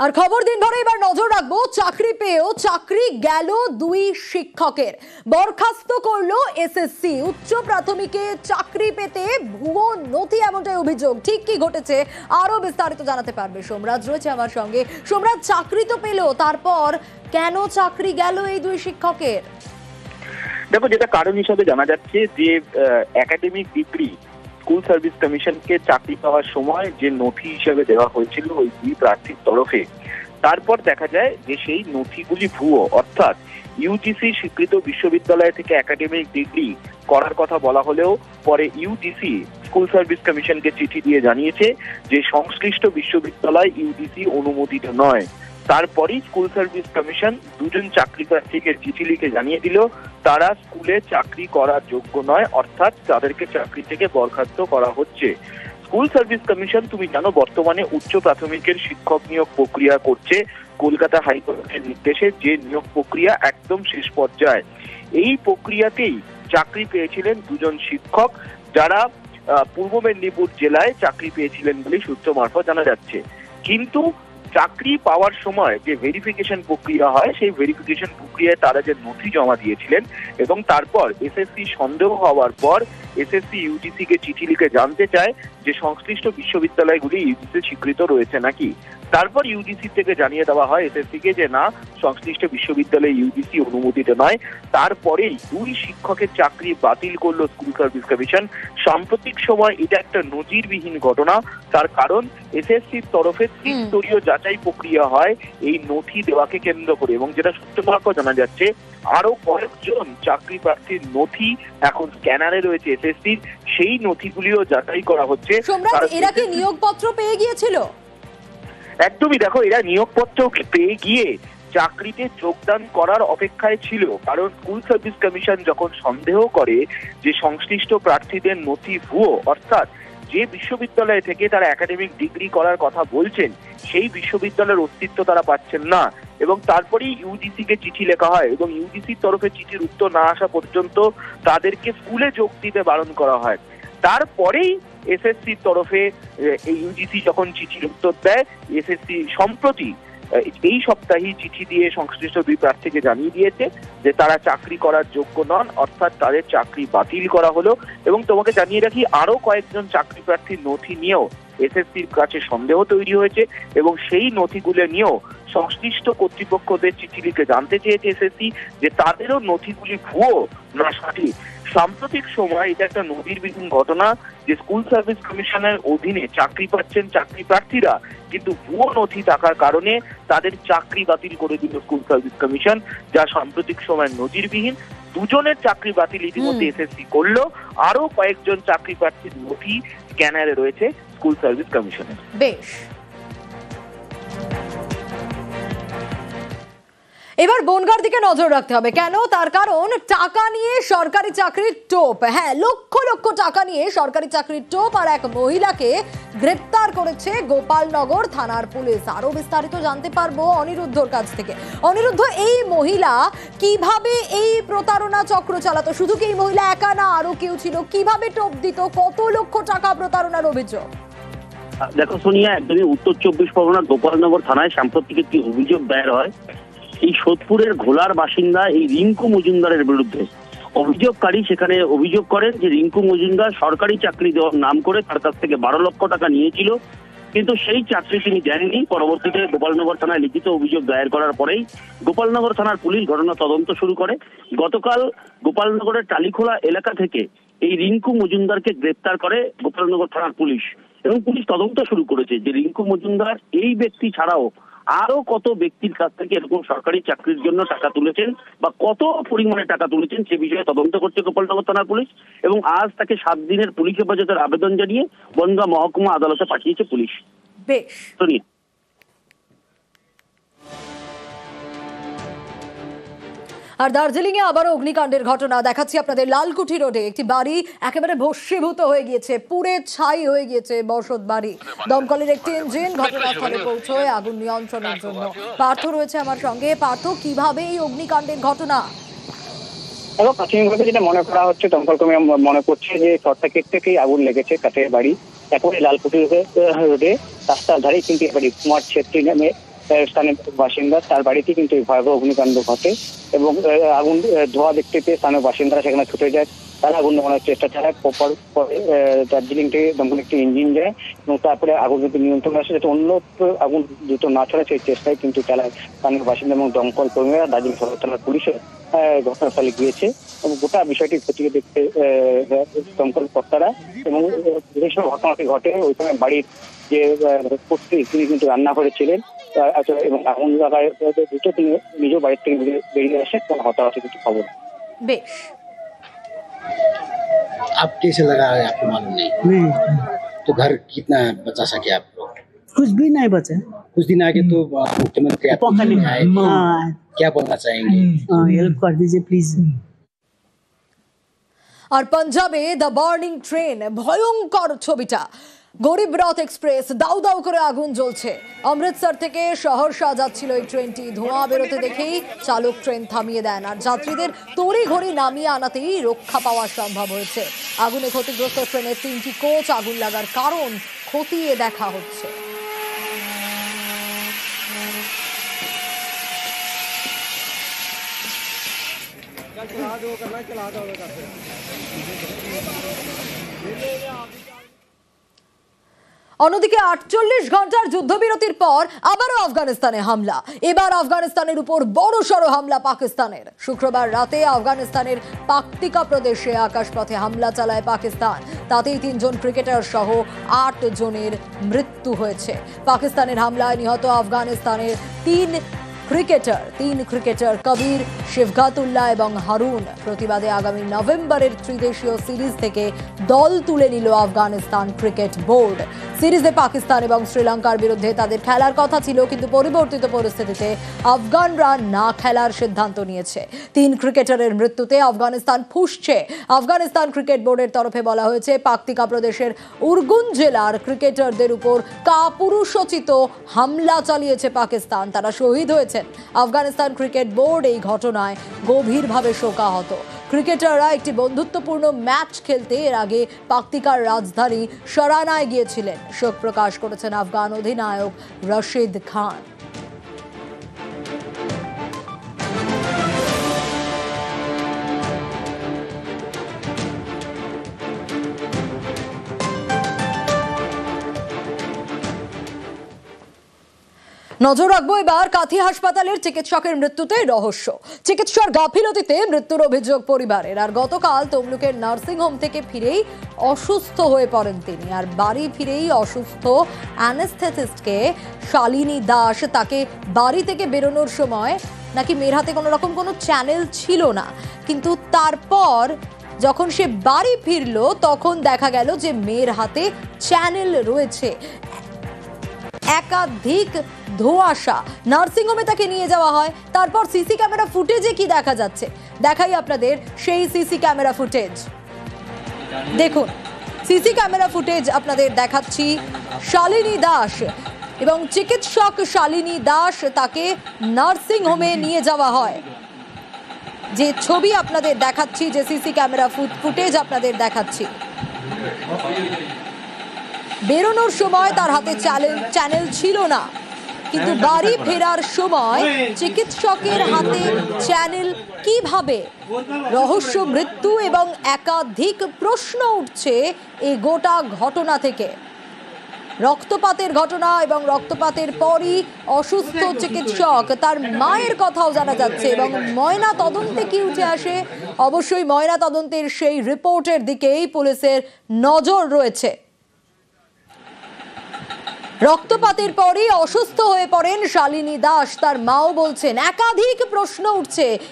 আর খবর দিনভরে এবার নজর রাখবো চাকরি পেয়েও চাকরি গেল দুই শিক্ষকের। বরখাস্ত করলো এসএসসি। উচ্চ প্রাথমিকে চাকরি পেতে ভুয়ো নথি, এমনটাই অভিযোগ। ঠিক কি ঘটেছে আরো বিস্তারিত জানাতে পারবে সোমরাজ, রয়েছে আমার সঙ্গে। সোমরাজ, চাকরি তো পেলো, তারপর কেন চাকরি গেল এই দুই শিক্ষকের? দেখো, যেটা কারণ হিসাবে জানা যাচ্ছে যে একাডেমিক ডিগ্রি স্কুল সার্ভিস কমিশনকে চাকরি পাওয়ার সময় যে নথি হিসেবে দেওয়া হয়েছিল ওই দুই প্রার্থীর তরফে, তারপর দেখা যায় যে সেই নথিগুলি ভুয়ো। অর্থাৎ ইউজিসি স্বীকৃত বিশ্ববিদ্যালয় থেকে একাডেমিক ডিগ্রি করার কথা বলা হলেও পরে ইউজিসি স্কুল সার্ভিস কমিশনকে চিঠি দিয়ে জানিয়েছে যে সংশ্লিষ্ট বিশ্ববিদ্যালয় ইউজিসি অনুমোদিত নয়। তারপরেই স্কুল সার্ভিস কমিশন দুজন চাকরি প্রার্থীকে চিঠি লিখে জানিয়ে দিল তারা স্কুলে চাকরি করার যোগ্য নয়, অর্থাৎ তাদেরকে চাকরি থেকে বরখাস্ত করা হচ্ছে। স্কুল সার্ভিস কমিশন, তুমি জানো, বর্তমানে উচ্চ প্রাথমিকের শিক্ষক নিয়োগ প্রক্রিয়া করছে কলকাতা হাইকোর্টের নির্দেশে, যে নিয়োগ প্রক্রিয়া একদম শেষ পর্যায়ে। এই প্রক্রিয়াতেই চাকরি পেয়েছিলেন দুজন শিক্ষক, যারা পূর্ব মেদিনীপুর জেলায় চাকরি পেয়েছিলেন বলে সূত্র মারফত জানা যাচ্ছে। কিন্তু চাকরি পাওয়ার সময় যে ভেরিফিকেশন প্রক্রিয়া হয়, সেই ভেরিফিকেশন প্রক্রিয়ায় তারা যে নথি জমা দিয়েছিলেন এবং তারপর এসএসসি সন্দেহ হওয়ার পর এসএসসি ইউজিসি কে চিঠি লিখে জানতে চায় যে সংশ্লিষ্ট বিশ্ববিদ্যালয়গুলি ইউজিসি স্বীকৃত রয়েছে নাকি। তারপর ইউজিসি থেকে জানিয়ে দেওয়া হয় এসএসসি কে যে না, সংশ্লিষ্ট বিশ্ববিদ্যালয় ইউজিসি অনুমোদিত নয়। তারপরেই দুই শিক্ষকের চাকরি বাতিল করলো স্কুল সার্ভিস কমিশন। সাম্প্রতিক সময় এটা একটা নজিরবিহীন ঘটনা। তার কারণ এসএসসির তরফে ত্রিস্তরীয় যাচাই প্রক্রিয়া হয় এই নথি দেওয়াকে কেন্দ্র করে, এবং যেটা সূত্রমারফত জানা যাচ্ছে আরো কয়েকজন চাকরি প্রার্থীর নথি এখন স্ক্যানারে রয়েছে এসএসসির, সেই নথিগুলিও যাচাই করা হচ্ছে। এরা কি নিয়োগপত্র পেয়ে গিয়েছিল? একদমই, দেখো, এরা নিয়োগপত্র পেয়ে গিয়ে চাকরিতে যোগদান করার অপেক্ষায় ছিল। কারণ স্কুল সার্ভিস কমিশন যখন সন্দেহ করে যে সংশ্লিষ্ট প্রার্থীদের নথি ভুয়ো, অর্থাৎ যে বিশ্ববিদ্যালয় থেকে তারা একাডেমিক ডিগ্রি করার কথা বলছেন সেই বিশ্ববিদ্যালয়ের অস্তিত্ব তারা পাচ্ছেন না, এবং তারপরেই ইউজিসি কে চিঠি লেখা হয় এবং ইউজিসির তরফে চিঠির উত্তর না আসা পর্যন্ত তাদেরকে স্কুলে যোগ দিতে বারণ করা হয়। তারপরেই এসএসসির তরফে এই ইউজিসি যখন চিঠির উত্তর দেয়, এসএসসি সম্প্রতি এই সপ্তাহেই চিঠি দিয়ে সংশ্লিষ্ট দুই প্রার্থীকে জানিয়ে দিয়েছে যে তারা চাকরি করার যোগ্য নন, অর্থাৎ তাদের চাকরি বাতিল করা হলো। এবং তোমাকে জানিয়ে রাখি, আরো কয়েকজন চাকরি প্রার্থীর নথি নিয়েও এসএসসির কাছে সন্দেহ তৈরি হয়েছে এবং সেই নথিগুলো নিয়েও সংশ্লিষ্ট কর্তৃপক্ষদের চিঠি লিখে জানতে চেয়েছে এসএসসি যে তাদেরও নথিগুলি ভুয়ো না সঠিক। সাম্প্রতিক সময় এটা একটা নজিরবিহীন ঘটনা যে স্কুল সার্ভিস কমিশনের অধীনে চাকরি পাচ্ছেন চাকরি প্রার্থীরা, কিন্তু ভুয়ো নথি থাকার কারণে তাদের চাকরি বাতিল করে দিল স্কুল সার্ভিস কমিশন, যা সাম্প্রতিক সময় নজিরবিহীন। দুজনের চাকরি বাতিল ইতিমধ্যে এসএসসি করলো, আরো কয়েকজন চাকরি প্রার্থীর নথি স্ক্যানারে রয়েছে স্কুল সার্ভিস কমিশনের। বেশ, এবার বনগাঁর দিকে নজর রাখতে হবে। কেন? তার কারণ টাকা নিয়ে সরকারি চাকরির টোপ। হ্যাঁ, লক্ষ লক্ষ টাকা নিয়ে সরকারি চাকরির টোপ আর এক মহিলাকে গ্রেপ্তার করেছে গোপালনগর থানার পুলিশ। আরো বিস্তারিত জানতে পারবো অনিরুদ্ধর কাছ থেকে। অনিরুদ্ধ, এই মহিলা কিভাবে এই প্রতারণা চক্র চালাতো? শুধু কি এই মহিলা একা না, আরো কেউ ছিল? কিভাবে টোপ দিত? কত লক্ষ টাকা প্রতারণার অভিযোগ? দেখো সোনিয়া, একদমই উত্তর 24 পরগনার গোপালনগর থানায় সাম্প্রতিক একটি অভিযোগ দায়ের হয় এই সোদপুরের ঘোলার বাসিন্দা এই রিঙ্কু মজুমদারের বিরুদ্ধে। অভিযোগকারী সেখানে অভিযোগ করেন যে রিঙ্কু মজুমদার সরকারি চাকরি দেওয়ার নাম করে তার কাছ থেকে 12 লক্ষ টাকা নিয়েছিল, কিন্তু সেই চাকরি তিনি দেননি। পরবর্তীতে গোপালনগর থানায় লিখিত অভিযোগ দায়ের করার পরেই গোপালনগর থানার পুলিশ ঘটনা তদন্ত শুরু করে। গতকাল গোপালনগরের টালিখোলা এলাকা থেকে এই রিঙ্কু মজুমদারকে গ্রেপ্তার করে গোপালনগর থানার পুলিশ, এবং পুলিশ তদন্ত শুরু করেছে যে রিঙ্কু মজুমদার এই ব্যক্তি ছাড়াও আরো কত ব্যক্তির কাছ থেকে এরকম সরকারি চাকরির জন্য টাকা তুলেছেন বা কত পরিমাণে টাকা তুলেছেন সে বিষয়ে তদন্ত করছে গোপালনগর থানার পুলিশ। এবং আজ তাকে 7 দিনের পুলিশ হেফাজতের আবেদন জানিয়ে বনগাঁ মহকুমা আদালতে পাঠিয়েছে পুলিশ। বেশ, আর দার্জিলিং এ আবারও অগ্নিকাণ্ডের ঘটনা দেখাচ্ছি আপনাদের। লালকুঠি রোডে একটি বাড়ি একেবারে ভস্মীভূত হয়ে গিয়েছে, পুড়ে ছাই হয়ে গিয়েছে বসত বাড়ি। দমকলের একটি ইঞ্জিন ঘটনাস্থলে পৌঁছয় আগুন নিয়ন্ত্রণের জন্য। পার্থ রয়েছে আমার সঙ্গে। পার্থ, কিভাবে এই অগ্নিকাণ্ডের ঘটনা? প্রাথমিকভাবে যেটা মনে করা হচ্ছে, দমকল কর্মী মনে করছে যে শর্ট সার্কিট থেকেই আগুন লেগেছে। কাঠের বাড়ি একেবারে লালকুঠি রোডে রাস্তার ধারে, কিন্তু এবারে কুমার ছেত্রী নামে স্থানীয় বাসিন্দা, তার বাড়িতে কিন্তু এই ভয়াবহ অগ্নিকাণ্ড ঘটে এবং আগুন ধোঁয়া দেখতে পেয়ে স্থানীয় বাসিন্দারা সেখানে ছুটে যায়। তারা আগুন নেভানোর চেষ্টা চালায়। পরে দার্জিলিং থেকে দমকল একটি ইঞ্জিন যায় এবং তারপরে আগুন কিন্তু নিয়ন্ত্রণে আসে, যাতে অন্য আগুন দ্রুত না ছড়ায় সেই চেষ্টায় কিন্তু চালায় স্থানীয় বাসিন্দা এবং দমকল কর্মীরা। দার্জিলিং সদর থানার পুলিশও ঘটনাস্থলে গিয়েছে এবং গোটা বিষয়টি খতিয়ে দেখতে দমকল কর্তারা এবং যে সব ঘটনাটি ঘটে ওই সময় বাড়ির যে কর্ত্রী তিনি কিন্তু রান্না করেছিলেন এবং আগুন লাগায় দ্রুত তিনি নিজের বাড়ির থেকে বেরিয়ে আসে কোনো হতাহত কিছু খবর। বেশ, आप कैसे लगा है आपको मालूम नहीं? नहीं, तो घर कितना बचा सके आप लोग? कुछ भी नहीं बचा। कुछ दिन आगे तो मुख्यमंत्री आपके लिए आए थे। हाँ, क्या बोलना चाहेंगे? हेल्प कर दीजिए प्लीज। আর পাঞ্জাবে দ্য বার্নিং ট্রেন, ভয়ঙ্কর ছবিটা। গরিব রথ এক্সপ্রেস, দাউ দাউ করে আগুন জ্বলছে। অমৃতসর থেকে সহরসা যাচ্ছিল এই ট্রেনটি। ধোঁয়া বেরোতে দেখেই চালক ট্রেন থামিয়ে দেন আর যাত্রীদের তড়িঘড়ি নামিয়ে আনাতেই রক্ষা পাওয়া সম্ভব হয়েছে। আগুনে ক্ষতিগ্রস্ত ট্রেনের 3টি কোচ, আগুন লাগার কারণ খতিয়ে দেখা হচ্ছে। অন্যদিকে 48 ঘন্টার যুদ্ধবিরতির পর আবারও আফগানিস্তানে হামলা। এবার আফগানিস্তানের উপর বড়সড় হামলা পাকিস্তানের। শুক্রবার রাতে আফগানিস্তানের পাকতিকা প্রদেশে আকাশপথে হামলা চালায় পাকিস্তান। তাতেই 3 জন ক্রিকেটার সহ 8 জনের মৃত্যু হয়েছে। পাকিস্তানের হামলায় নিহত আফগানিস্তানের 3 ক্রিকেটার কবির, শিবঘাতুল্লাহ এবং হারুন। প্রতিবাদে আগামী নভেম্বরের ত্রিদেশীয় সিরিজ থেকে দল তুলে নিল আফগানিস্তান ক্রিকেট বোর্ড। সিরিজে পাকিস্তান এবং শ্রীলঙ্কার বিরুদ্ধে তাদের খেলার কথা ছিল, কিন্তু পরিবর্তিত পরিস্থিতিতে আফগানরা না খেলার সিদ্ধান্ত নিয়েছে। 3 ক্রিকেটারের মৃত্যুতে আফগানিস্তান ফুঁসছে। আফগানিস্তান ক্রিকেট বোর্ডের তরফে বলা হয়েছে, পাকতিকা প্রদেশের উরগুন জেলার ক্রিকেটারদের উপর কাপুরুষোচিত হামলা চালিয়েছে পাকিস্তান। তারা শহীদ হয়েছে। আফগানিস্তান ক্রিকেট বোর্ড এই ঘটনায় গভীরভাবে শোকাহত। ক্রিকেটাররা একটি বন্ধুত্বপূর্ণ ম্যাচ খেলতে এর আগে পাকতিকার রাজধানী শরানায় গিয়েছিলেন। শোক প্রকাশ করেছেন আফগান অধিনায়ক রশিদ খান। নজর রাখবো এবার কাথি হাসপাতালের চিকিৎসকের মৃত্যুতে রহস্য। চিকিৎসার গাফিলতিতে মৃত্যুর অভিযোগ পরিবারের। আর গতকাল তমলুকের নার্সিংহোম থেকে ফিরেই অসুস্থ হয়ে পড়েন তিনি। আর বাড়ি ফিরেই অসুস্থ অ্যানেস্থেটিস্টকে শালিনী দাস, তাকে বাড়ি থেকে বেরোনোর সময় নাকি মেয়ের হাতে কোনো রকম কোনো চ্যানেল ছিল না, কিন্তু তারপর যখন সে বাড়ি ফিরলো তখন দেখা গেল যে মেয়ের হাতে চ্যানেল রয়েছে। একাধিক ধোঁয়াশা। নার্সিংহোমে তাকে নিয়ে যাওয়া হয়। তারপর সিসি ক্যামেরা ফুটেজে কি দেখা যাচ্ছে দেখাই আপনাদের সেই সিসি ক্যামেরা ফুটেজ। দেখুন, সিসি ক্যামেরা ফুটেজ আপনাদের দেখাচ্ছি। শালিনী দাস এবং চিকিৎসক শালিনী দাস, তাকে নার্সিংহোমে নিয়ে যাওয়া হয়। যে ছবি আপনাদের দেখাচ্ছি, যে সিসি ক্যামেরা ফুটেজ আপনাদের দেখাচ্ছি, বেরোনোর সময় তার হাতে চ্যানেল ছিল না, কিন্তু বাড়ি ফেরার সময় চিকিৎসকের হাতে চ্যানেল কিভাবে? রহস্য মৃত্যু এবং একাধিক প্রশ্ন উঠছে এই গোটা ঘটনা থেকে। রক্তপাতের ঘটনা এবং রক্তপাতের পরই অসুস্থ চিকিৎসক, তার মায়ের কথাও জানা যাচ্ছে। এবং ময়না তদন্তে কি উঠে আসে? অবশ্যই ময়না তদন্তের সেই রিপোর্টের দিকেই পুলিশের নজর রয়েছে। রক্তপাতের পরই অসুস্থ হয়ে পড়েন শালিনী দাস, তার মাও বলছেন। একাধিক প্রশ্ন উঠছে।